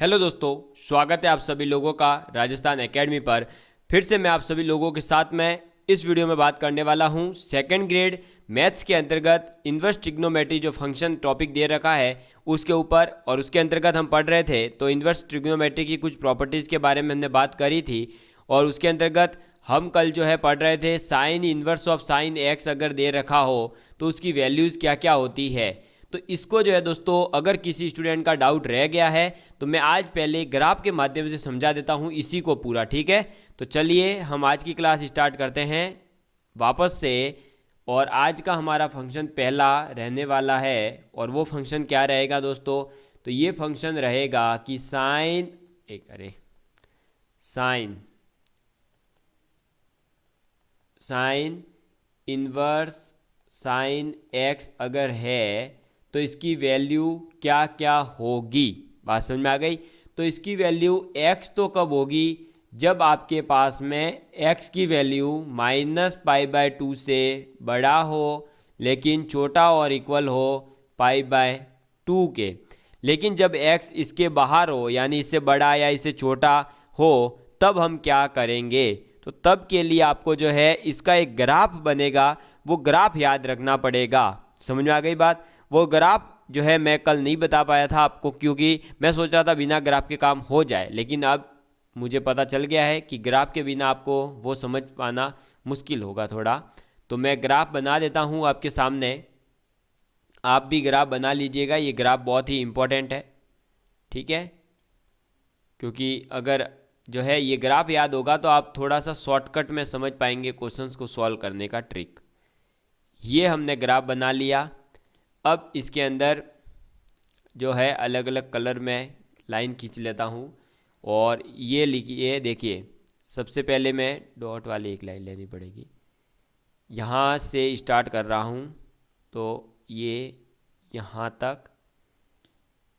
Hello दोस्तों, स्वागत है आप सभी लोगों का राजस्थान एकेडमी पर। फिर से मैं आप सभी लोगों के साथ में इस वीडियो में बात करने वाला हूं सेकंड ग्रेड मैथ्स के अंतर्गत इन्वर्स ट्रिग्नोमेट्री जो फंक्शन टॉपिक दे रखा है उसके ऊपर। और उसके अंतर्गत हम पढ़ रहे थे तो इन्वर्स ट्रिग्नोमेट्री की कुछ प्रॉपर्टीज़ के बारे में हमने बात करी थी। और उसके अंतर्गत हम कल जो है पढ़ रहे थे sign inverse of sine x अगर दे रखा हो तो उसकी वैल्यूज़ क्या क्या होती है। तो इसको जो है दोस्तों, अगर किसी स्टूडेंट का डाउट रह गया है तो मैं आज पहले ग्राफ के माध्यम से समझा देता हूँ इसी को पूरा। ठीक है, तो चलिए हम आज की क्लास स्टार्ट करते हैं वापस से। और आज का हमारा फंक्शन पहला रहने वाला है और वो फंक्शन क्या रहेगा दोस्तों, तो ये फंक्शन रहेगा कि साइन इन्वर्स साइन एक्स अगर है तो इसकी वैल्यू क्या क्या होगी। बात समझ में आ गई। तो इसकी वैल्यू x तो कब होगी, जब आपके पास में x की वैल्यू -π/2 से बड़ा हो लेकिन छोटा और इक्वल हो π/2 के। लेकिन जब x इसके बाहर हो यानी इससे बड़ा या इससे छोटा हो तब हम क्या करेंगे, तो तब के लिए आपको जो है इसका एक ग्राफ बनेगा, वो ग्राफ याद रखना पड़ेगा। समझ में आ गई बात। वो ग्राफ जो है मैं कल नहीं बता पाया था आपको, क्योंकि मैं सोच रहा था बिना ग्राफ के काम हो जाए, लेकिन अब मुझे पता चल गया है कि ग्राफ के बिना आपको वो समझ पाना मुश्किल होगा थोड़ा। तो मैं ग्राफ बना देता हूँ आपके सामने, आप भी ग्राफ बना लीजिएगा। ये ग्राफ बहुत ही इम्पोर्टेंट है, ठीक है, क्योंकि अगर जो है ये ग्राफ याद होगा तो आप थोड़ा सा शॉर्टकट में समझ पाएंगे क्वेश्चंस को सॉल्व करने का ट्रिक। ये हमने ग्राफ बना लिया। अब इसके अंदर जो है अलग अलग कलर में लाइन खींच लेता हूँ और ये लिखिए। देखिए, सबसे पहले मैं डॉट वाली एक लाइन लेनी पड़ेगी। यहाँ से स्टार्ट कर रहा हूँ तो ये यहाँ तक,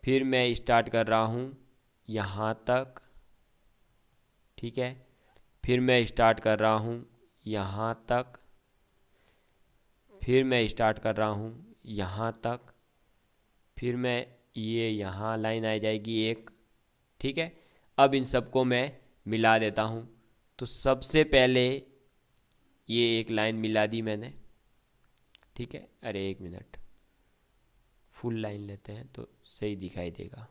फिर मैं स्टार्ट कर रहा हूँ यहाँ तक, ठीक है, फिर मैं स्टार्ट कर रहा हूँ यहाँ तक, फिर मैं स्टार्ट कर रहा हूँ यहाँ तक, फिर मैं ये यहाँ लाइन आ जाएगी एक, ठीक है। अब इन सबको मैं मिला देता हूँ। तो सबसे पहले ये एक लाइन मिला दी मैंने, ठीक है। अरे एक मिनट, फुल लाइन लेते हैं तो सही दिखाई देगा।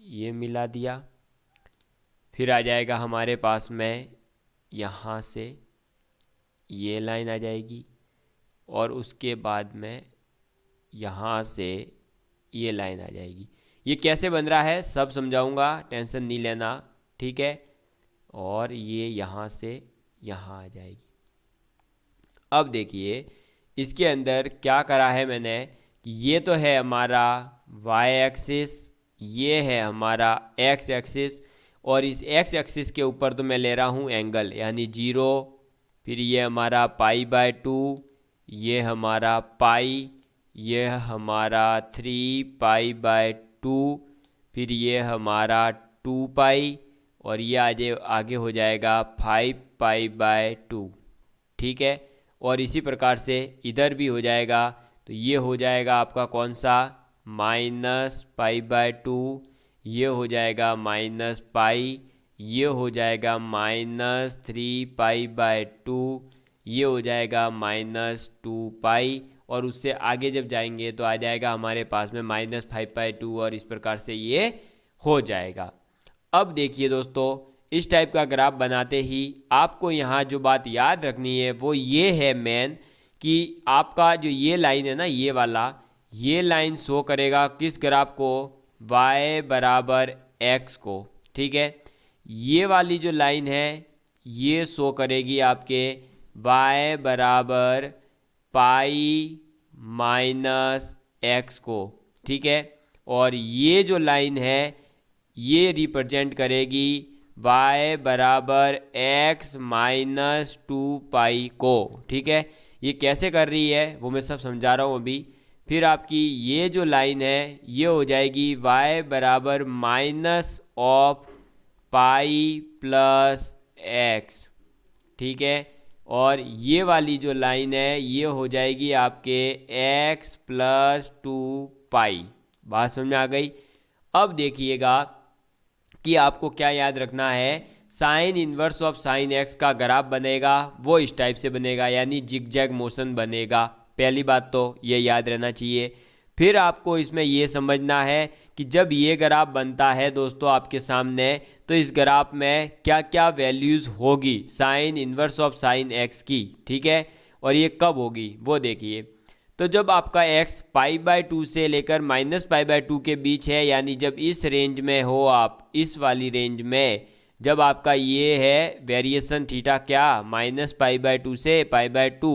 ये मिला दिया, फिर आ जाएगा हमारे पास में यहाँ से ये लाइन आ जाएगी और उसके बाद में यहाँ से ये लाइन आ जाएगी। ये कैसे बन रहा है सब समझाऊंगा, टेंशन नहीं लेना, ठीक है। और ये यहाँ से यहाँ आ जाएगी। अब देखिए इसके अंदर क्या करा है मैंने कि ये तो है हमारा y एक्सिस, ये है हमारा x एक्सिस, और इस x एक्सिस के ऊपर तो मैं ले रहा हूँ एंगल यानी 0। फिर ये हमारा π/2, ये हमारा पाई, ये हमारा 3π/2, फिर ये हमारा 2π, और ये आगे हो जाएगा 5π/2, ठीक है। और इसी प्रकार से इधर भी हो जाएगा। तो ये हो जाएगा आपका कौन सा, -π/2, ये हो जाएगा -π, ये हो जाएगा -3π/2, ये हो जाएगा -2π, और उससे आगे जब जाएंगे तो आ जाएगा हमारे पास में -5/2, और इस प्रकार से ये हो जाएगा। अब देखिए दोस्तों, इस टाइप का ग्राफ बनाते ही आपको यहाँ जो बात याद रखनी है वो ये है मेन, कि आपका जो ये लाइन है ना, ये वाला, ये लाइन शो करेगा किस ग्राफ को, y = x को, ठीक है। ये वाली जो लाइन है ये शो करेगी आपके y = π-x को, ठीक है। और ये जो लाइन है ये रिप्रेजेंट करेगी y = x - 2π को, ठीक है। ये कैसे कर रही है वो मैं सब समझा रहा हूँ अभी। फिर आपकी ये जो लाइन है ये हो जाएगी y = -π+x, ठीक है। और ये वाली जो लाइन है ये हो जाएगी आपके x + 2π। बात समझ में आ गई। अब देखिएगा कि आपको क्या याद रखना है, sign inverse of sine x का ग्राफ बनेगा वो इस टाइप से बनेगा, यानी जिग जैग मोशन बनेगा। पहली बात तो ये याद रहना चाहिए। फिर आपको इसमें ये समझना है कि जब ये ग्राफ बनता है दोस्तों आपके सामने, तो इस ग्राफ में क्या क्या वैल्यूज़ होगी sign inverse of sine x की, ठीक है, और ये कब होगी वो देखिए। तो जब आपका x π/2 से लेकर -π/2 के बीच है, यानी जब इस रेंज में हो आप, इस वाली रेंज में, जब आपका ये है वेरिएशन थीटा क्या -π/2 से π/2,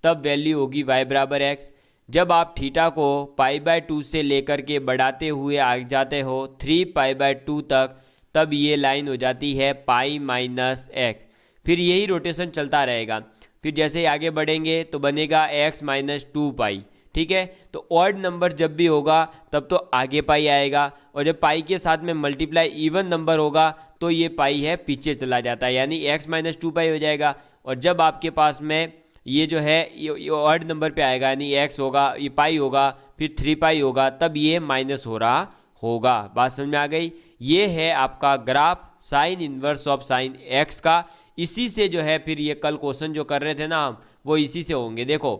तब वैल्यू होगी y बराबर x। जब आप थीटा को π/2 से लेकर के बढ़ाते हुए आ जाते हो 3π/2 तक, तब ये लाइन हो जाती है π-x। फिर यही रोटेशन चलता रहेगा। फिर जैसे ही आगे बढ़ेंगे तो बनेगा x - 2π, ठीक है। तो ऑड नंबर जब भी होगा तब तो आगे पाई आएगा, और जब पाई के साथ में मल्टीप्लाई इवन नंबर होगा तो ये पाई है पीछे चला जाता है, यानी x - 2π हो जाएगा। और जब आपके पास में ये जो है ये ऑड नंबर पे आएगा, यानी x होगा, ये पाई होगा, फिर 3π होगा, तब ये माइनस हो रहा होगा। बात समझ में आ गई। ये है आपका graph sign inverse of sine x का। इसी से जो है फिर ये कल क्वेश्चन जो कर रहे थे ना हम, वो इसी से होंगे। देखो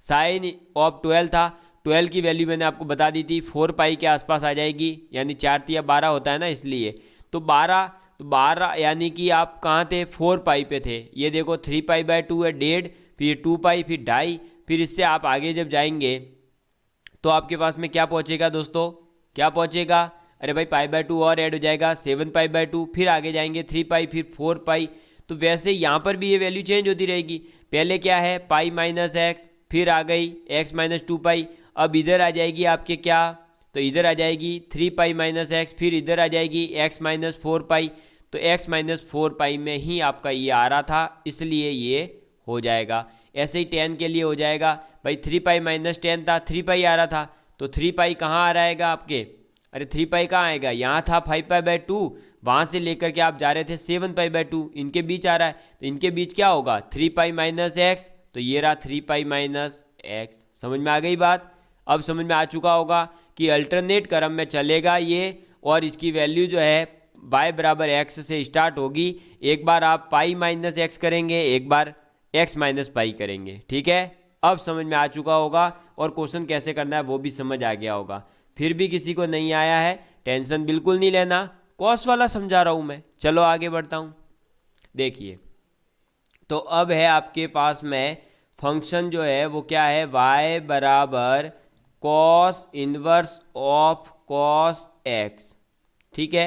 साइन ऑफ 12 था, 12 की वैल्यू मैंने आपको बता दी थी 4π के आसपास आ जाएगी, यानी 4 तिया 12 होता है ना, इसलिए तो 12 यानी कि आप कहाँ थे, 4π पे थे। ये देखो 3π/2 है 1.5, फिर 2π, फिर 2.5, फिर इससे आप आगे जब जाएंगे तो आपके पास में क्या पहुँचेगा दोस्तों, क्या पहुँचेगा, अरे भाई π/2 और ऐड हो जाएगा 7π/2, फिर आगे जाएंगे 3π, फिर 4π। तो वैसे यहाँ पर भी ये वैल्यू चेंज होती रहेगी। पहले क्या है π-x, फिर आ गई x - 2π, अब इधर आ जाएगी आपके क्या, तो इधर आ जाएगी 3π - x, फिर इधर आ जाएगी x - 4π। तो x - 4π में ही आपका ये आ रहा था, इसलिए ये हो जाएगा। ऐसे ही 10 के लिए हो जाएगा, भाई 3π - 10 था, 3π आ रहा था, तो 3π कहाँ आ रहेगा आपके, अरे 3π कहाँ आएगा, यहाँ था 5π/2, वहाँ से लेकर के आप जा रहे थे 7π/2, इनके बीच आ रहा है, तो इनके बीच क्या होगा 3π - x, तो ये रहा 3π - x। समझ में आ गई बात। अब समझ में आ चुका होगा कि अल्टरनेट क्रम में चलेगा ये, और इसकी वैल्यू जो है y बराबर x से स्टार्ट होगी। एक बार आप π - x करेंगे, एक बार x - π करेंगे, ठीक है। अब समझ में आ चुका होगा, और क्वेश्चन कैसे करना है वो भी समझ आ गया होगा। फिर भी किसी को नहीं आया है, टेंशन बिल्कुल नहीं लेना, कॉस वाला समझा रहा हूँ मैं। चलो आगे बढ़ता हूँ। देखिए तो अब है आपके पास में फंक्शन जो है वो क्या है, y बराबर cos inverse of cos x, ठीक है।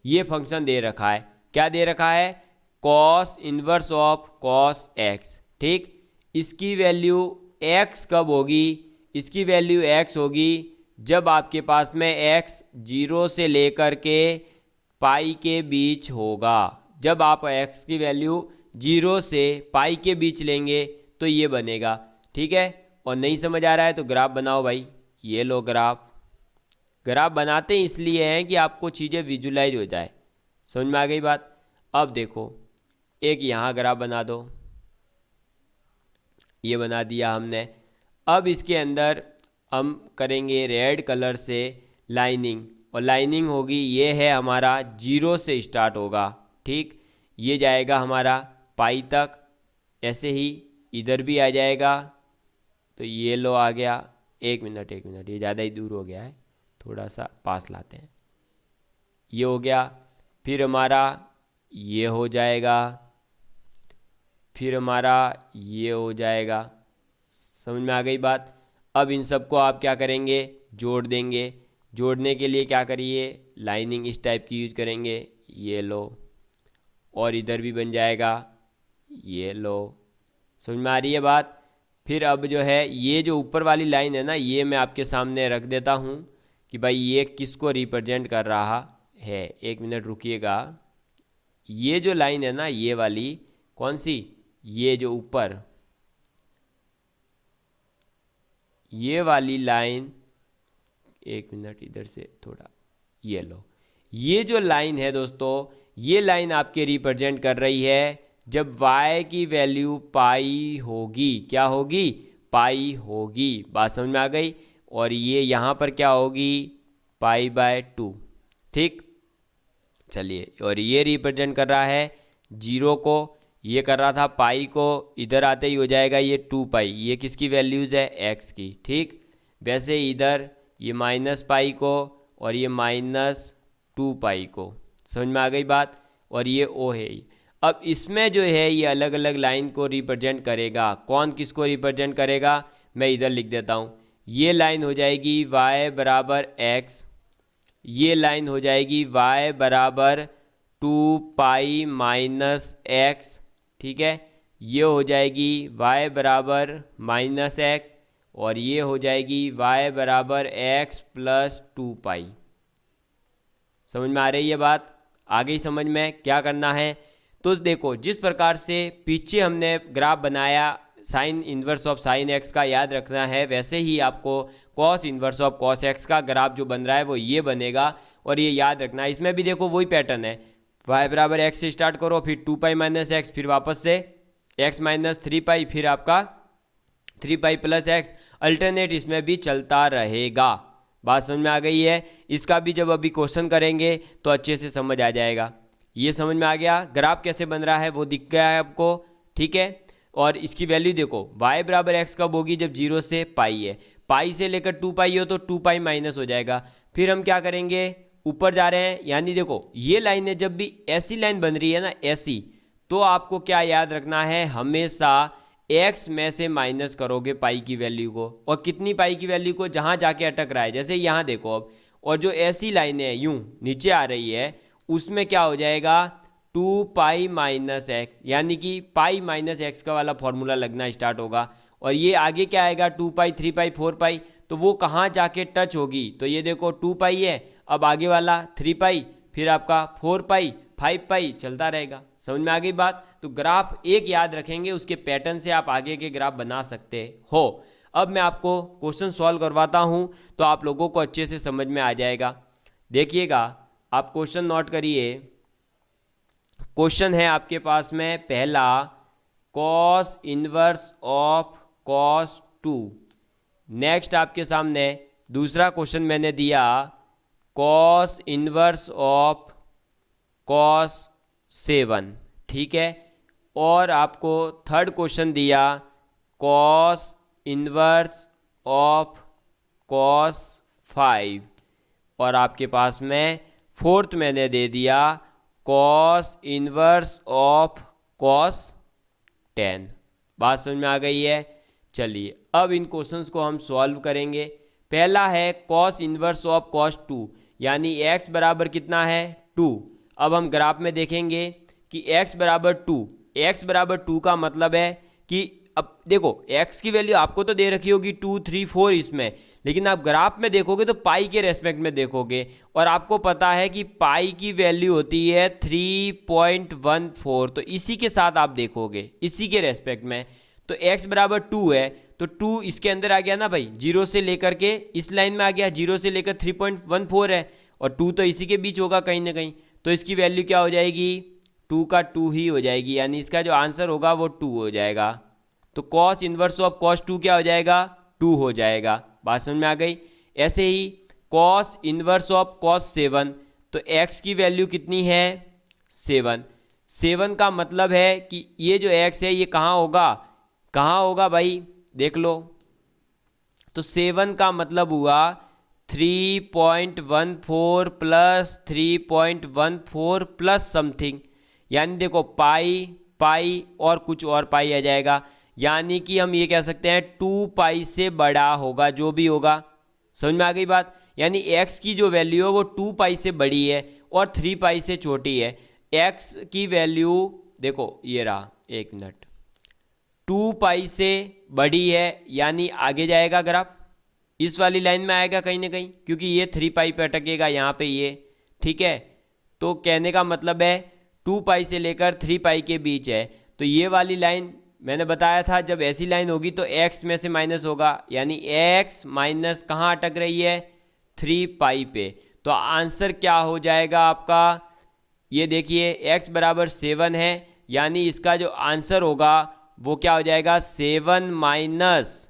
ये फंक्शन दे रखा है, क्या दे रखा है, cos inverse of cos x, ठीक। इसकी वैल्यू x कब होगी, इसकी वैल्यू x होगी जब आपके पास में x 0 से लेकर के पाई के बीच होगा। जब आप x की वैल्यू 0 से पाई के बीच लेंगे तो ये बनेगा, ठीक है। और नहीं समझ आ रहा है तो ग्राफ बनाओ भाई, ये लो ग्राफ। ग्राफ बनाते इसलिए हैं कि आपको चीज़ें विजुलाइज हो जाए। समझ में आ गई बात। अब देखो एक यहाँ ग्राफ बना दो, ये बना दिया हमने। अब इसके अंदर हम करेंगे रेड कलर से लाइनिंग, और लाइनिंग होगी ये है हमारा 0 से स्टार्ट होगा, ठीक। ये जाएगा हमारा पाई तक, ऐसे ही इधर भी आ जाएगा, तो ये लो आ गया। एक मिनट ये ज़्यादा ही दूर हो गया है, थोड़ा सा पास लाते हैं। ये हो गया, फिर हमारा ये हो जाएगा, फिर हमारा ये हो जाएगा। समझ में आ गई बात। अब इन सबको आप क्या करेंगे, जोड़ देंगे। जोड़ने के लिए क्या करिए, लाइनिंग इस टाइप की यूज करेंगे, ये लो, और इधर भी बन जाएगा, ये लो। समझ में आ रही है बात। फिर अब जो है ये जो ऊपर वाली लाइन है ना, ये मैं आपके सामने रख देता हूँ कि भाई ये किसको रिप्रेजेंट कर रहा है। एक मिनट रुकिएगा। ये जो लाइन है ना, ये वाली कौन सी, ये जो ऊपर ये वाली लाइन, एक मिनट इधर से थोड़ा, ये लो, ये जो लाइन है दोस्तों, ये लाइन आपके रिप्रेजेंट कर रही है जब y की वैल्यू पाई होगी। क्या होगी, पाई होगी। बात समझ में आ गई। और ये यहाँ पर क्या होगी, π/2, ठीक। चलिए, और ये रिप्रेजेंट कर रहा है 0 को, ये कर रहा था पाई को, इधर आते ही हो जाएगा ये 2 पाई, ये किसकी वैल्यूज़ है, x की। ठीक, वैसे इधर ये माइनस पाई को और ये -2 पाई को, समझ में आ गई बात। और ये o है। अब इसमें जो है ये अलग अलग लाइन को रिप्रेजेंट करेगा। कौन किसको रिप्रेजेंट करेगा, मैं इधर लिख देता हूँ। ये लाइन हो जाएगी y बराबर x, ये लाइन हो जाएगी y बराबर 2 पाई माइनस एक्स, ठीक है। ये हो जाएगी y बराबर -x, और ये हो जाएगी y बराबर x प्लस 2 पाई। समझ में आ रही है बात, आ गई समझ में क्या करना है। तो देखो, जिस प्रकार से पीछे हमने ग्राफ बनाया sign inverse of sine x का याद रखना है, वैसे ही आपको cos inverse of cos x का ग्राफ जो बन रहा है वो ये बनेगा, और ये याद रखना है। इसमें भी देखो वही पैटर्न है, y बराबर एक्स से स्टार्ट करो, फिर 2 पाई माइनस एक्स, फिर वापस से x माइनस 3 पाई, फिर आपका 3 पाई प्लस एक्स, अल्टरनेट इसमें भी चलता रहेगा। बात समझ में आ गई है। इसका भी जब अभी क्वेश्चन करेंगे तो अच्छे से समझ आ जाएगा। ये समझ में आ गया, ग्राफ कैसे बन रहा है वो दिख गया है आपको, ठीक है। और इसकी वैल्यू देखो, y बराबर एक्स कब होगी, जब 0 से पाई है, पाई से लेकर 2 पाई हो तो 2 पाई माइनस हो जाएगा। फिर हम क्या करेंगे, ऊपर जा रहे हैं, यानी देखो ये लाइन है, जब भी ऐसी लाइन बन रही है ना ऐसी, तो आपको क्या याद रखना है, हमेशा x में से माइनस करोगे पाई की वैल्यू को, और कितनी पाई की वैल्यू को, जहाँ जाके अटक रहा है। जैसे यहाँ देखो अब, और जो ऐसी लाइनें यूँ नीचे आ रही है उसमें क्या हो जाएगा, 2 पाई माइनस एक्स, यानी कि पाई माइनस एक्स का वाला फॉर्मूला लगना स्टार्ट होगा। और ये आगे क्या आएगा, 2 पाई 3 पाई 4 पाई, तो वो कहाँ जाके टच होगी, तो ये देखो 2 पाई है, अब आगे वाला 3 पाई, फिर आपका 4 पाई 5 पाई चलता रहेगा। समझ में आ गई बात। तो ग्राफ एक याद रखेंगे, उसके पैटर्न से आप आगे के ग्राफ बना सकते हो। अब मैं आपको क्वेश्चन सॉल्व करवाता हूँ तो आप लोगों को अच्छे से समझ में आ जाएगा। देखिएगा, आप क्वेश्चन नोट करिए। क्वेश्चन है आपके पास में पहला, cos inverse of cos 2। Next आपके सामने दूसरा क्वेश्चन मैंने दिया, कॉस इनवर्स ऑफ कॉस 7, ठीक है। और आपको थर्ड क्वेश्चन दिया, कॉस इनवर्स ऑफ कॉस 5, और आपके पास में फोर्थ मैंने दे दिया, कॉस इनवर्स ऑफ कॉस 10। बात समझ में आ गई है। चलिए, अब इन क्वेश्चंस को हम सॉल्व करेंगे। पहला है कॉस इनवर्स ऑफ कॉस 2, यानी x बराबर कितना है, 2। अब हम ग्राफ में देखेंगे कि x बराबर 2, x बराबर 2 का मतलब है कि, अब देखो x की वैल्यू आपको तो दे रखी होगी 2 3 4 इसमें, लेकिन आप ग्राफ में देखोगे तो पाई के रेस्पेक्ट में देखोगे, और आपको पता है कि पाई की वैल्यू होती है 3.14, तो इसी के साथ आप देखोगे, इसी के रेस्पेक्ट में। तो x बराबर 2 है, तो 2 इसके अंदर आ गया ना भाई, 0 से लेकर के इस लाइन में आ गया, 0 से लेकर 3.14 है, और 2 तो इसी के बीच होगा कहीं ना कहीं, तो इसकी वैल्यू क्या हो जाएगी, 2 का 2 ही हो जाएगी, यानी इसका जो आंसर होगा वो 2 हो जाएगा। तो कॉस इनवर्स ऑफ कॉस 2 क्या हो जाएगा, 2 हो जाएगा। बात समझ में आ गई। ऐसे ही कॉस इनवर्स ऑफ कॉस 7, तो x की वैल्यू कितनी है, 7 का मतलब है कि ये जो x है ये कहाँ होगा, कहाँ होगा भाई, देख लो। तो 7 का मतलब हुआ 3.14 प्लस 3.14 प्लस समथिंग, यानी देखो पाई पाई और कुछ और पाई आ जाएगा, यानी कि हम ये कह सकते हैं 2 पाई से बड़ा होगा जो भी होगा। समझ में आ गई बात। यानी x की जो वैल्यू है वो 2 पाई से बड़ी है और 3 पाई से छोटी है। x की वैल्यू देखो ये रहा, एक मिनट, 2 पाई से बड़ी है, यानी आगे जाएगा ग्राफ, इस वाली लाइन में आएगा कहीं ना कहीं, क्योंकि ये 3 पाई पे अटकेगा यहाँ पे ये, ठीक है। तो कहने का मतलब है 2 पाई से लेकर 3 पाई के बीच है, तो ये वाली लाइन मैंने बताया था जब ऐसी लाइन होगी तो x में से माइनस होगा, यानी x माइनस कहाँ अटक रही है, 3 पाई पे। तो आंसर क्या हो जाएगा आपका, ये देखिए x बराबर 7 है, यानी इसका जो आंसर होगा वो क्या हो जाएगा, 7 माइनस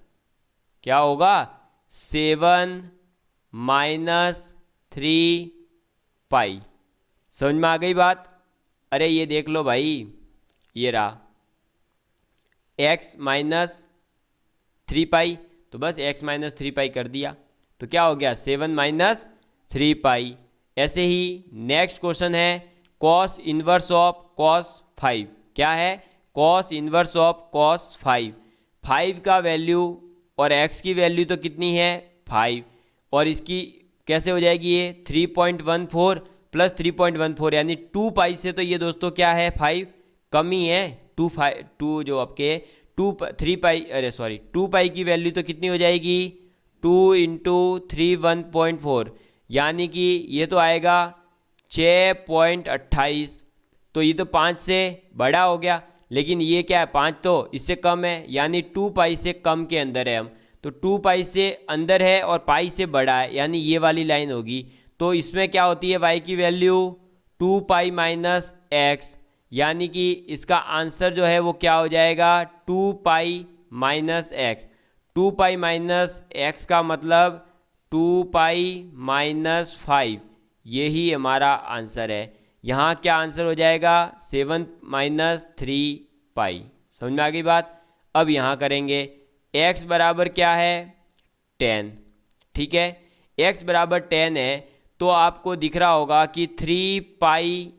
क्या होगा, 7 माइनस 3 पाई। समझ में आ गई बात? अरे ये देख लो भाई, ये रहा x माइनस 3 पाई, तो बस x माइनस 3 पाई कर दिया, तो क्या हो गया 7 माइनस 3 पाई। ऐसे ही नेक्स्ट क्वेश्चन है कॉस इनवर्स ऑफ कॉस 5। क्या है? Cos inverse of cos 5। 5 का वैल्यू और x की वैल्यू तो कितनी है 5, और इसकी कैसे हो जाएगी ये 3.14 प्लस 3.14 यानी 2 पाई से तो ये दोस्तों क्या है 5 कम ही है। 2 जो आपके 3 पाई, अरे सॉरी 2 पाई की वैल्यू तो कितनी हो जाएगी 2 इंटू 3 1.4, यानी कि ये तो आएगा 6.28। तो ये तो 5 से बड़ा हो गया, लेकिन ये क्या है 5 तो इससे कम है, यानी 2 पाई से कम के अंदर है हम। तो 2 पाई से अंदर है और पाई से बड़ा है, यानी ये वाली लाइन होगी। तो इसमें क्या होती है y की वैल्यू 2 पाई माइनस एक्स, यानी कि इसका आंसर जो है वो क्या हो जाएगा 2 pi minus x. 2 pi minus x का मतलब 2 पाई माइनस 5, यही हमारा आंसर है। यहाँ क्या आंसर हो जाएगा 7 माइनस 3 पाई। समझ में आ गई बात? अब यहाँ करेंगे x बराबर क्या है 10। ठीक है, x बराबर 10 है, तो आपको दिख रहा होगा कि 3 पाई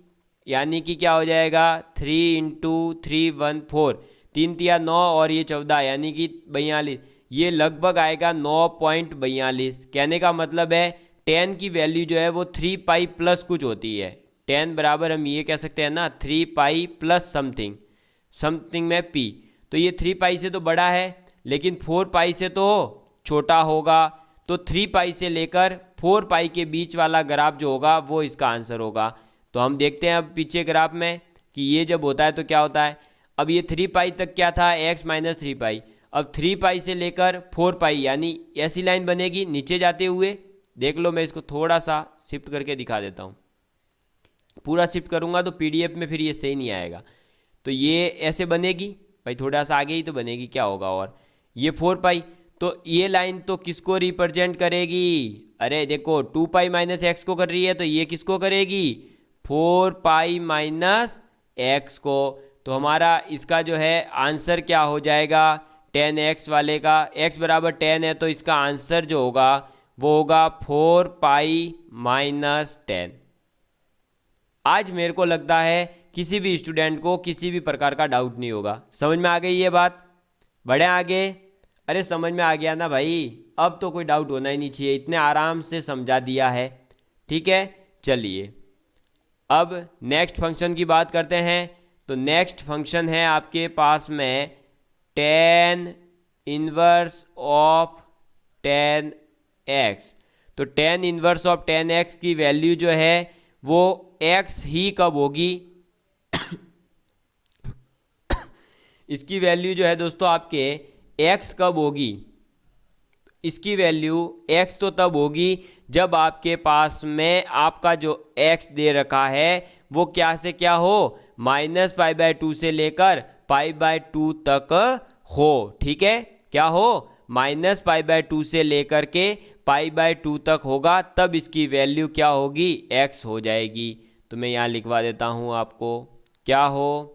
यानी कि क्या हो जाएगा 3 इंटू 314, 3 तिया 9 और ये 14 यानी कि 42, ये लगभग आएगा 9.42। कहने का मतलब है 10 की वैल्यू जो है वो 3 पाई प्लस कुछ होती है। 10 बराबर हम ये कह सकते हैं ना 3 पाई प्लस समथिंग, समथिंग में p। तो ये 3 पाई से तो बड़ा है, लेकिन 4 पाई से तो छोटा होगा। तो 3 पाई से लेकर 4 पाई के बीच वाला ग्राफ जो होगा वो इसका आंसर होगा। तो हम देखते हैं अब पीछे ग्राफ में कि ये जब होता है तो क्या होता है। अब ये 3 पाई तक क्या था x माइनस 3 पाई, अब 3 पाई से लेकर 4 पाई यानी ऐसी लाइन बनेगी नीचे जाते हुए। देख लो, मैं इसको थोड़ा सा शिफ्ट करके दिखा देता हूँ। पूरा शिफ्ट करूँगा तो PDF में फिर ये सही नहीं आएगा। तो ये ऐसे बनेगी भाई, थोड़ा सा आगे ही तो बनेगी, क्या होगा। और ये 4 पाई, तो ये लाइन तो किसको रिप्रेजेंट करेगी? अरे देखो 2 पाई माइनस एक्स को कर रही है, तो ये किसको करेगी 4 पाई माइनस एक्स को। तो हमारा इसका जो है आंसर क्या हो जाएगा 10x वाले का, x बराबर 10 है, तो इसका आंसर जो होगा वो होगा 4 पाई माइनस 10। आज मेरे को लगता है किसी भी स्टूडेंट को किसी भी प्रकार का डाउट नहीं होगा। समझ में आ गई ये बात? बढ़े आगे? अरे समझ में आ गया ना भाई, अब तो कोई डाउट होना ही नहीं चाहिए, इतने आराम से समझा दिया है। ठीक है, चलिए अब नेक्स्ट फंक्शन की बात करते हैं। तो नेक्स्ट फंक्शन है आपके पास में tan inverse of tan x। तो tan inverse of tan x की वैल्यू जो है वो x ही कब होगी इसकी वैल्यू जो है दोस्तों आपके x कब होगी, इसकी वैल्यू x तो तब होगी जब आपके पास में आपका जो x दे रखा है वो क्या से क्या हो -π/2 से लेकर π/2 तक हो। ठीक है, क्या हो -π/2 से लेकर के π/2 तक होगा, तब इसकी वैल्यू क्या होगी x हो जाएगी। तो मैं यहाँ लिखवा देता हूँ आपको, क्या हो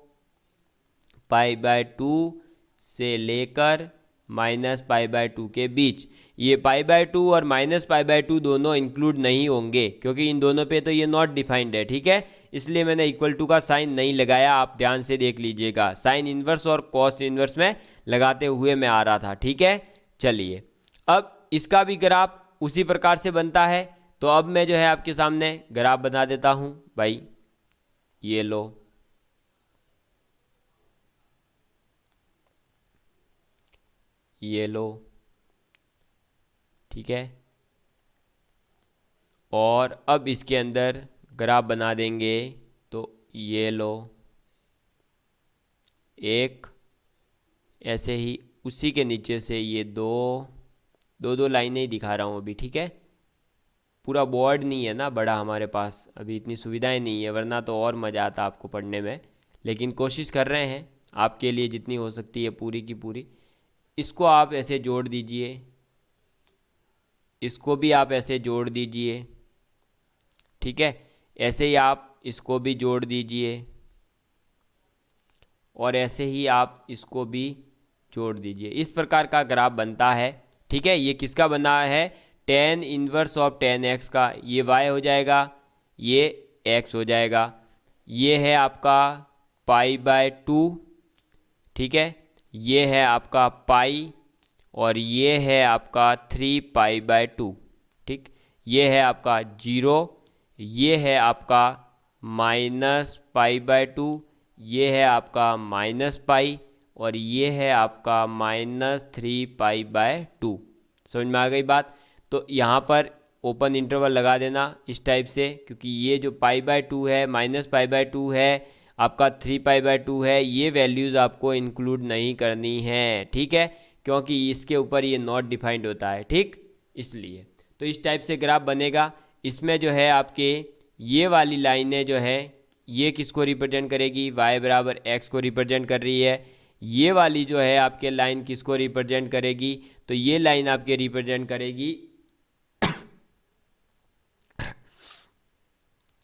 π/2 से लेकर -π/2 के बीच। ये π/2 और -π/2 दोनों इंक्लूड नहीं होंगे, क्योंकि इन दोनों पे तो ये नॉट डिफाइंड है। ठीक है, इसलिए मैंने इक्वल टू का साइन नहीं लगाया, आप ध्यान से देख लीजिएगा। साइन इन्वर्स और कॉस इन्वर्स में लगाते हुए मैं आ रहा था। ठीक है, चलिए अब इसका भी ग्राफ उसी प्रकार से बनता है। तो अब मैं जो है आपके सामने ग्राफ बना देता हूँ भाई, ये लो, ये लो। ठीक है, और अब इसके अंदर ग्राफ बना देंगे, तो ये लो एक, ऐसे ही उसी के नीचे से ये दो लाइनें ही दिखा रहा हूँ अभी। ठीक है, पूरा बोर्ड नहीं है ना बड़ा हमारे पास, अभी इतनी सुविधाएं नहीं है, वरना तो और मज़ा आता आपको पढ़ने में। लेकिन कोशिश कर रहे हैं आपके लिए जितनी हो सकती है पूरी की पूरी। इसको आप ऐसे जोड़ दीजिए, इसको भी आप ऐसे जोड़ दीजिए। ठीक है, ऐसे ही आप इसको भी जोड़ दीजिए और ऐसे ही आप इसको भी जोड़ दीजिए। इस प्रकार का ग्राफ बनता है। ठीक है, ये किसका बना है? tan inverse of tan x का। ये y हो जाएगा, ये x हो जाएगा। ये है आपका π/2। ठीक है, ये है आपका पाई और ये है आपका 3π/2। ठीक, ये है आपका 0, ये है आपका -π/2, ये है आपका -π और ये है आपका -3π/2। समझ में आ गई बात? तो यहाँ पर ओपन इंटरवल लगा देना इस टाइप से, क्योंकि ये जो π/2 है, -π/2 है, आपका 3π/2 है, ये वैल्यूज़ आपको इंक्लूड नहीं करनी है। ठीक है, क्योंकि इसके ऊपर ये नॉट डिफाइंड होता है। ठीक, इसलिए तो इस टाइप से ग्राफ बनेगा। इसमें जो है आपके ये वाली लाइनें जो है ये किसको रिप्रेजेंट करेगी? y बराबर x को रिप्रेजेंट कर रही है। ये वाली जो है आपके लाइन किसको रिप्रेजेंट करेगी? तो ये लाइन आपके रिप्रेजेंट करेगी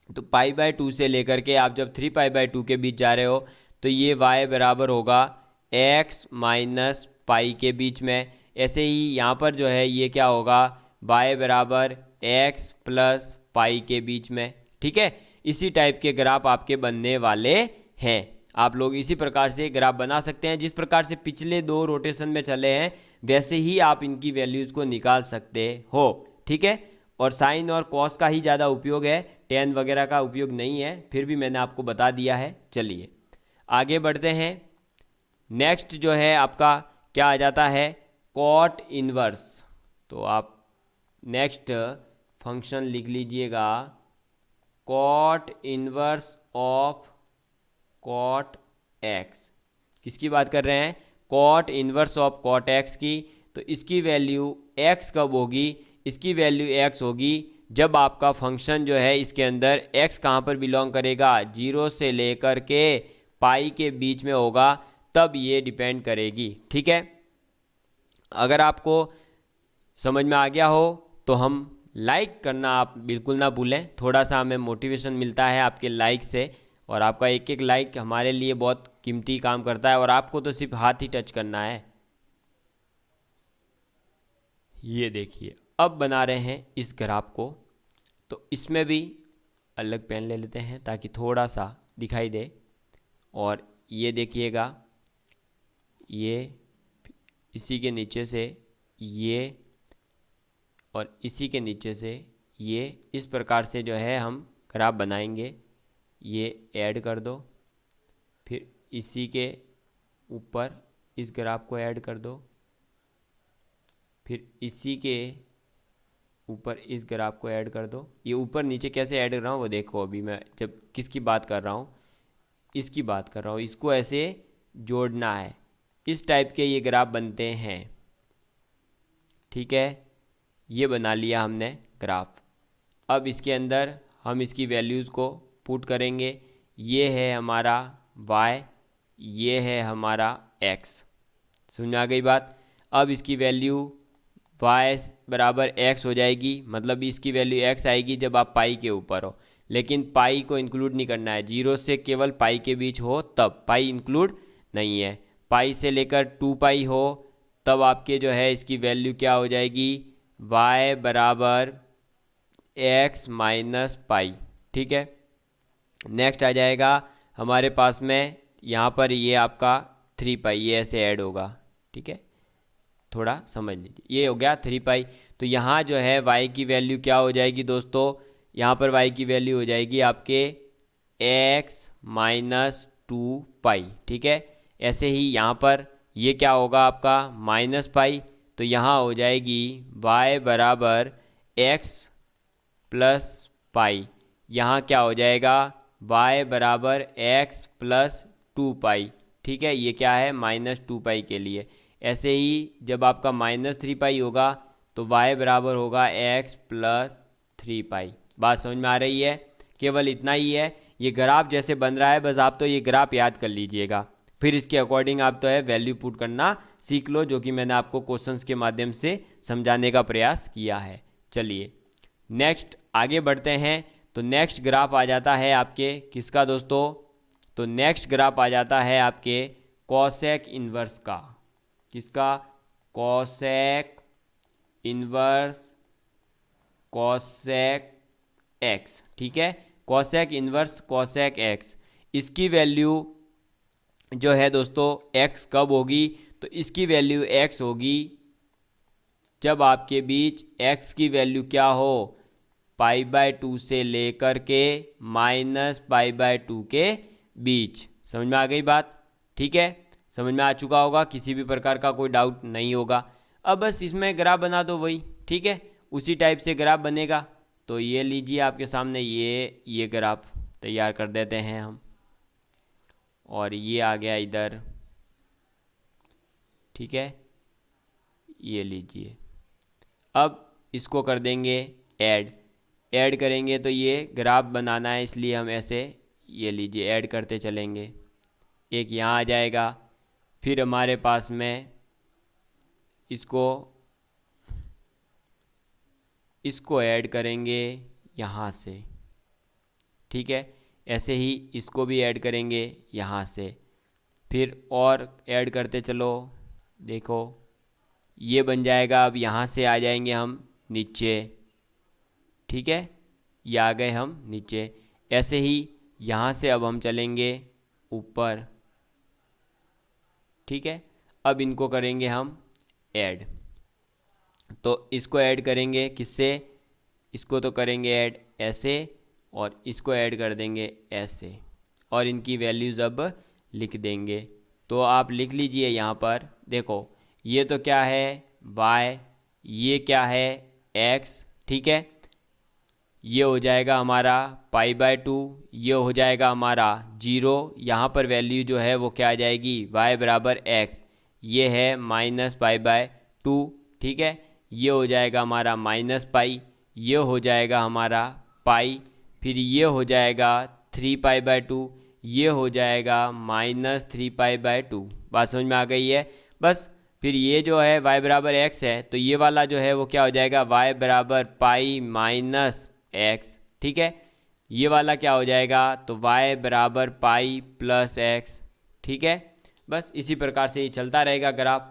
तो π/2 से लेकर के आप जब 3π/2 के बीच जा रहे हो तो ये y बराबर होगा x माइनस पाई के बीच में। ऐसे ही यहाँ पर जो है ये क्या होगा? y बराबर x प्लस पाई के बीच में। ठीक है, इसी टाइप के ग्राफ आपके बनने वाले हैं। आप लोग इसी प्रकार से ग्राफ बना सकते हैं। जिस प्रकार से पिछले 2 रोटेशन में चले हैं वैसे ही आप इनकी वैल्यूज़ को निकाल सकते हो। ठीक है, और साइन और कॉस का ही ज़्यादा उपयोग है, टेन वगैरह का उपयोग नहीं है, फिर भी मैंने आपको बता दिया है। चलिए आगे बढ़ते हैं। नेक्स्ट जो है आपका क्या आ जाता है? Cot inverse. तो आप नेक्स्ट फंक्शन लिख लीजिएगा, cot inverse of cot X. किसकी बात कर रहे हैं? Cot inverse of cot X की। तो इसकी वैल्यू एक्स कब होगी? इसकी वैल्यू एक्स होगी जब आपका फंक्शन जो है इसके अंदर एक्स कहाँ पर बिलोंग करेगा? 0 से लेकर के पाई के बीच में होगा, तब ये डिपेंड करेगी। ठीक है, अगर आपको समझ में आ गया हो तो हम लाइक करना आप बिल्कुल ना भूलें। थोड़ा सा हमें मोटिवेशन मिलता है आपके लाइक से, और आपका एक एक लाइक हमारे लिए बहुत कीमती काम करता है। और आपको तो सिर्फ हाथ ही टच करना है। ये देखिए, अब बना रहे हैं इस ग्राफ को, तो इसमें भी अलग पेन ले लेते हैं ताकि थोड़ा सा दिखाई दे। और ये देखिएगा, ये इसी के नीचे से ये और इसी के नीचे से ये, इस प्रकार से जो है हम ग्राफ बनाएंगे। ये ऐड कर दो, फिर इसी के ऊपर इस ग्राफ को ऐड कर दो, फिर इसी के ऊपर इस ग्राफ को ऐड कर दो। ये ऊपर नीचे कैसे ऐड कर रहा हूँ वो देखो। अभी मैं जब किसकी बात कर रहा हूँ, इसकी बात कर रहा हूँ। इसको ऐसे जोड़ना है, इस टाइप के ये ग्राफ बनते हैं। ठीक है, ये बना लिया हमने ग्राफ। अब इसके अंदर हम इसकी वैल्यूज़ को पुट करेंगे। ये है हमारा y, ये है हमारा x। समझ में आ गई बात? अब इसकी वैल्यू y बराबर x हो जाएगी, मतलब इसकी वैल्यू x आएगी जब आप पाई के ऊपर हो। लेकिन पाई को इंक्लूड नहीं करना है, 0 से केवल पाई के बीच हो तब, पाई इंक्लूड नहीं है। पाई से लेकर 2 पाई हो तब आपके जो है इसकी वैल्यू क्या हो जाएगी? y बराबर x माइनस पाई। ठीक है, नेक्स्ट आ जाएगा हमारे पास में यहाँ पर ये आपका 3 पाई, ये ऐसे ऐड होगा। ठीक है, थोड़ा समझ लीजिए, ये हो गया 3 पाई। तो यहाँ जो है y की वैल्यू क्या हो जाएगी दोस्तों? यहाँ पर y की वैल्यू हो जाएगी आपके x माइनस 2 पाई। ठीक है, ऐसे ही यहाँ पर ये क्या होगा आपका? Minus pi. तो यहाँ हो जाएगी y बराबर x प्लस पाई। यहाँ क्या हो जाएगा? y बराबर x प्लस 2 पाई। ठीक है, ये क्या है? -2 पाई के लिए। ऐसे ही जब आपका -3 पाई होगा तो y बराबर होगा x प्लस 3 पाई। बात समझ में आ रही है? केवल इतना ही है। ये ग्राफ जैसे बन रहा है, बस आप तो ये ग्राफ याद कर लीजिएगा, फिर इसके अकॉर्डिंग आप तो है वैल्यू पुट करना सीख लो, जो कि मैंने आपको क्वेश्चंस के माध्यम से समझाने का प्रयास किया है। चलिए नेक्स्ट आगे बढ़ते हैं। तो नेक्स्ट ग्राफ आ जाता है आपके किसका दोस्तों, तो नेक्स्ट ग्राफ आ जाता है आपके कॉसेक इन्वर्स का। किसका, कॉसेक इन्वर्स कॉसेक एक्स। ठीक है, कॉसेक इन्वर्स कॉसेक एक्स, इसकी वैल्यू जो है दोस्तों एक्स कब होगी, तो इसकी वैल्यू एक्स होगी जब आपके बीच एक्स की वैल्यू क्या हो, π/2 से लेकर के -π/2 के बीच। समझ में आ गई बात? ठीक है, समझ में आ चुका होगा, किसी भी प्रकार का कोई डाउट नहीं होगा। अब बस इसमें ग्राफ बना दो वही, ठीक है, उसी टाइप से ग्राफ बनेगा। तो ये लीजिए आपके सामने ये ग्राफ तैयार कर देते हैं हम, और ये आ गया इधर। ठीक है, ये लीजिए, अब इसको कर देंगे ऐड करेंगे तो ये ग्राफ बनाना है, इसलिए हम ऐसे ये लीजिए ऐड करते चलेंगे। एक यहाँ आ जाएगा, फिर हमारे पास में इसको ऐड करेंगे यहाँ से। ठीक है, ऐसे ही इसको भी ऐड करेंगे यहाँ से, फिर और ऐड करते चलो। देखो ये बन जाएगा। अब यहाँ से आ जाएंगे हम नीचे। ठीक है, ये आ गए हम नीचे। ऐसे ही यहाँ से अब हम चलेंगे ऊपर। ठीक है, अब इनको करेंगे हम ऐड। तो इसको ऐड करेंगे किससे, इसको तो करेंगे ऐड ऐसे, और इसको ऐड कर देंगे ऐसे, और इनकी वैल्यूज़ अब लिख देंगे। तो आप लिख लीजिए यहाँ पर, देखो ये तो क्या है y, ये क्या है x। ठीक है, ये हो जाएगा हमारा π/2, ये हो जाएगा हमारा 0। यहाँ पर वैल्यू जो है वो क्या आ जाएगी, y बराबर x, ये है -π/2। ठीक है, ये हो जाएगा हमारा -π, ये हो जाएगा हमारा पाई, फिर ये हो जाएगा 3π/2, ये हो जाएगा -3π/2। बात समझ में आ गई है? बस फिर ये जो है y बराबर x है, तो ये वाला जो है वो क्या हो जाएगा, y बराबर पाई माइनस एक्स। ठीक है, ये वाला क्या हो जाएगा, तो y बराबर पाई प्लस एक्स। ठीक है, बस इसी प्रकार से ये चलता रहेगा ग्राफ।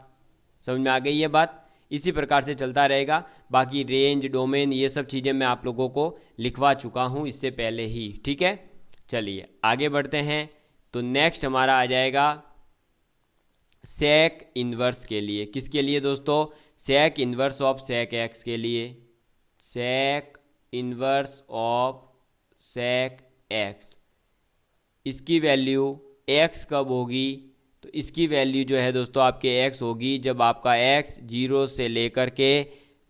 समझ में आ गई ये बात? इसी प्रकार से चलता रहेगा। बाकी रेंज, डोमेन, ये सब चीज़ें मैं आप लोगों को लिखवा चुका हूँ इससे पहले ही। ठीक है, चलिए आगे बढ़ते हैं। तो नेक्स्ट हमारा आ जाएगा सेक इन्वर्स के लिए। किसके लिए दोस्तों, sec inverse of sec X के लिए। Sec inverse of sec X, इसकी वैल्यू एक्स कब होगी, तो इसकी वैल्यू जो है दोस्तों आपके एक्स होगी जब आपका एक्स 0 से लेकर के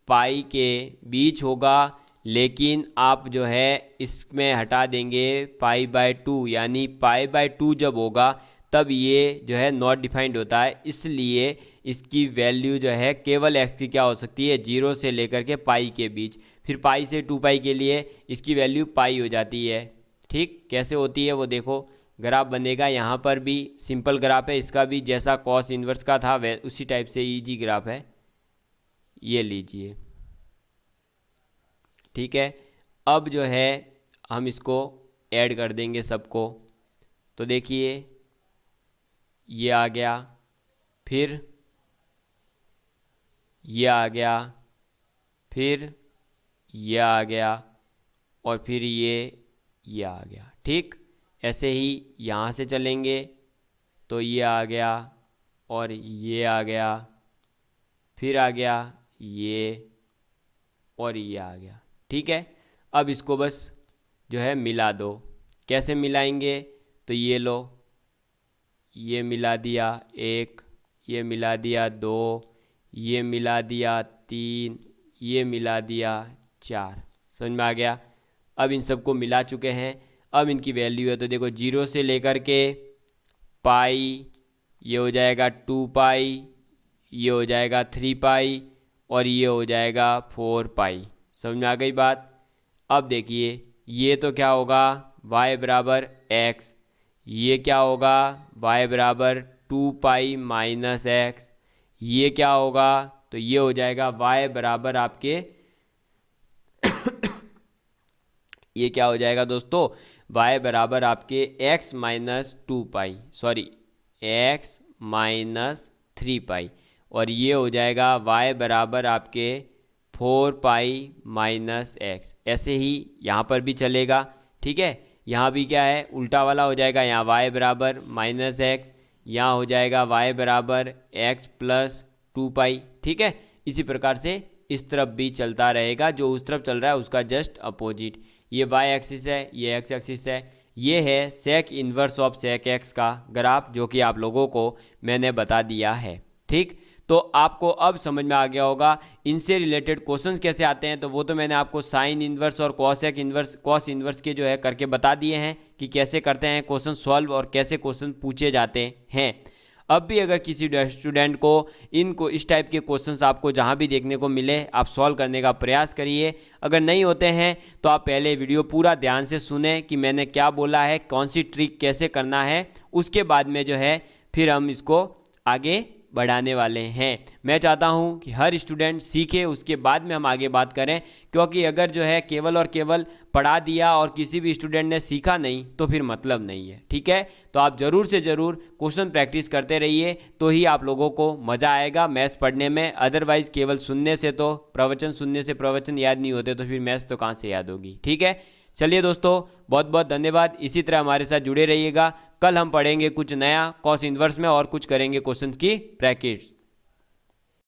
पाई के बीच होगा, लेकिन आप जो है इसमें हटा देंगे π/2, यानी π/2 जब होगा तब ये जो है नॉट डिफाइंड होता है, इसलिए इसकी वैल्यू जो है केवल x की क्या हो सकती है, 0 से लेकर के पाई के बीच। फिर पाई से 2π के लिए इसकी वैल्यू पाई हो जाती है। ठीक, कैसे होती है वो देखो, ग्राफ बनेगा। यहाँ पर भी सिंपल ग्राफ है, इसका भी जैसा कॉस इन्वर्स का था वै उसी टाइप से इजी ग्राफ है, ये लीजिए। ठीक है, अब जो है हम इसको ऐड कर देंगे सबको। तो देखिए ये आ गया, फिर ये आ गया, फिर ये आ गया, और फिर ये आ गया। ठीक, ऐसे ही यहाँ से चलेंगे तो ये आ गया, और ये आ गया, फिर आ गया ये, और ये आ गया। ठीक है, अब इसको बस जो है मिला दो। कैसे मिलाएंगे, तो ये लो, ये मिला दिया 1, ये मिला दिया 2, ये मिला दिया 3, ये मिला दिया 4। समझ में आ गया? अब इन सबको मिला चुके हैं। अब इनकी वैल्यू है तो देखो 0 से लेकर के पाई, ये हो जाएगा 2π, ये हो जाएगा 3π, और ये हो जाएगा 4π। समझ में आ गई बात? अब देखिए ये तो क्या होगा, y बराबर x, ये क्या होगा, y बराबर 2π माइनस एक्स, ये क्या होगा, तो ये हो जाएगा y बराबर आपके ये क्या हो जाएगा दोस्तों, y बराबर आपके x माइनस 2 पाई, सॉरी x माइनस 3 पाई, और ये हो जाएगा y बराबर आपके 4 पाई माइनस x। ऐसे ही यहाँ पर भी चलेगा, ठीक है। यहाँ भी क्या है, उल्टा वाला हो जाएगा, यहाँ y बराबर माइनस x, यहाँ हो जाएगा y बराबर x प्लस 2 पाई, ठीक है। इसी प्रकार से इस तरफ भी चलता रहेगा, जो उस तरफ चल रहा है उसका जस्ट अपोजिट। ये y एक्सिस है, ये x एक्सिस है, ये है sec inverse of sec x का ग्राफ, जो कि आप लोगों को मैंने बता दिया है, ठीक। तो आपको अब समझ में आ गया होगा इनसे रिलेटेड क्वेश्चंस कैसे आते हैं। तो वो तो मैंने आपको साइन इन्वर्स और कॉसेक इन्वर्स, कॉस इन्वर्स के जो है करके बता दिए हैं कि कैसे करते हैं क्वेश्चन सॉल्व और कैसे क्वेश्चन पूछे जाते हैं। अब भी अगर किसी स्टूडेंट को इनको इस टाइप के क्वेश्चंस आपको जहां भी देखने को मिले, आप सॉल्व करने का प्रयास करिए। अगर नहीं होते हैं तो आप पहले वीडियो पूरा ध्यान से सुने कि मैंने क्या बोला है, कौन सी ट्रिक कैसे करना है, उसके बाद में जो है फिर हम इसको आगे बढ़ाने वाले हैं। मैं चाहता हूं कि हर स्टूडेंट सीखे, उसके बाद में हम आगे बात करें, क्योंकि अगर जो है केवल और केवल पढ़ा दिया और किसी भी स्टूडेंट ने सीखा नहीं तो फिर मतलब नहीं है, ठीक है। तो आप ज़रूर से ज़रूर क्वेश्चन प्रैक्टिस करते रहिए, तो ही आप लोगों को मज़ा आएगा मैथ्स पढ़ने में। अदरवाइज़ केवल सुनने से तो, प्रवचन सुनने से प्रवचन याद नहीं होते, तो फिर मैथ्स तो कहाँ से याद होगी, ठीक है। चलिए दोस्तों, बहुत बहुत धन्यवाद। इसी तरह हमारे साथ जुड़े रहिएगा। कल हम पढ़ेंगे कुछ नया कॉस इन्वर्स में और कुछ करेंगे क्वेश्चंस की प्रैक्टिस।